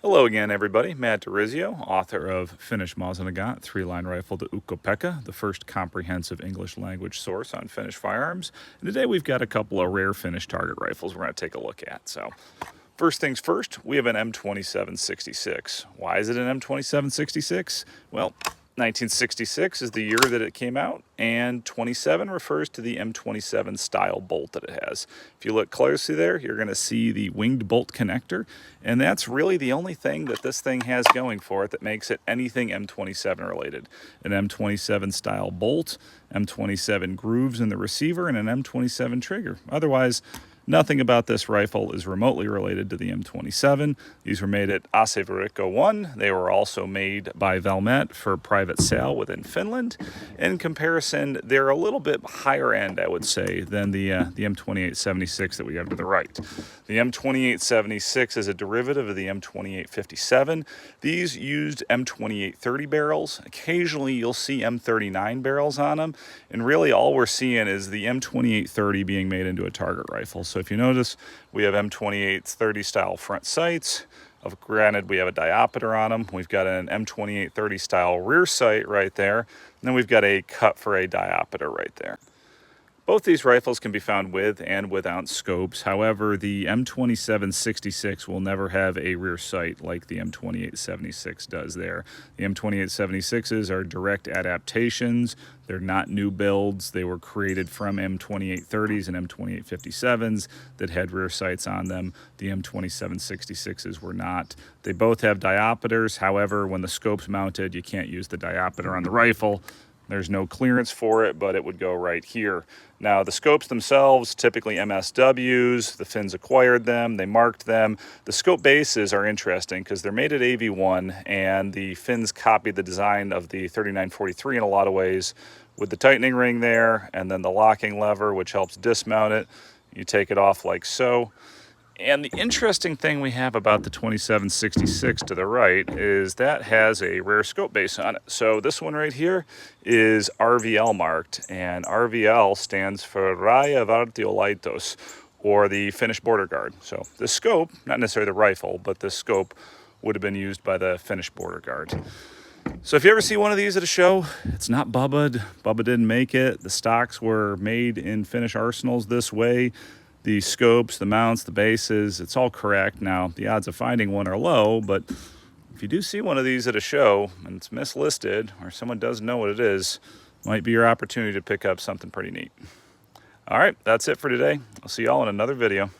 Hello again, everybody. Matt DeRizio, author of Finnish Mosin-Nagant, 3-line rifle to Ukko-Pekka, the first comprehensive English language source on Finnish firearms. And today we've got a couple of rare Finnish target rifles we're going to take a look at. So, first things first, we have an M27-66. Why is it an M27-66? Well, 1966 is the year that it came out, and 27 refers to the M27 style bolt that it has. If you look closely there, you're going to see the winged bolt connector, and that's really the only thing that this thing has going for it that makes it anything M27 related. An M27 style bolt, M27 grooves in the receiver, and an M27 trigger. Otherwise, nothing about this rifle is remotely related to the M27. These were made at Asevarikko 1. They were also made by Valmet for private sale within Finland. In comparison, they're a little bit higher end, I would say, than the M28-76 that we have to the right. The M28-76 is a derivative of the M28-57. These used M28-30 barrels. Occasionally, you'll see M39 barrels on them. And really, all we're seeing is the M28-30 being made into a target rifle. So if you notice, we have M28-30 style front sights. Granted, we have a diopter on them. We've got an M28-30 style rear sight right there. And then we've got a cut for a diopter right there. Both these rifles can be found with and without scopes. However, the M27-66 will never have a rear sight like the M28-76 does there. The M28-76s are direct adaptations. They're not new builds. They were created from M28-30s and M28-57s that had rear sights on them. The M27-66s were not. They both have diopters. However, when the scope's mounted, you can't use the diopter on the rifle. There's no clearance for it, but it would go right here. Now, the scopes themselves, typically MSWs, the Finns acquired them, they marked them. The scope bases are interesting because they're made at AV1, and the Finns copied the design of the 3943 in a lot of ways with the tightening ring there, and then the locking lever, which helps dismount it. You take it off like so. And the interesting thing we have about the 27-66 to the right is that has a rear scope base on it. So this one right here is RVL marked, and RVL stands for Rajavartiolaitos, or the Finnish Border Guard. So this scope, not necessarily the rifle, but this scope would have been used by the Finnish Border Guard. So if you ever see one of these at a show, it's not Bubba'd. Bubba'd didn't make it. The stocks were made in Finnish arsenals this way. The scopes, the mounts, the bases, it's all correct. Now, the odds of finding one are low, but if you do see one of these at a show and it's mislisted or someone doesn't know what it is, might be your opportunity to pick up something pretty neat. All right, that's it for today. I'll see y'all in another video.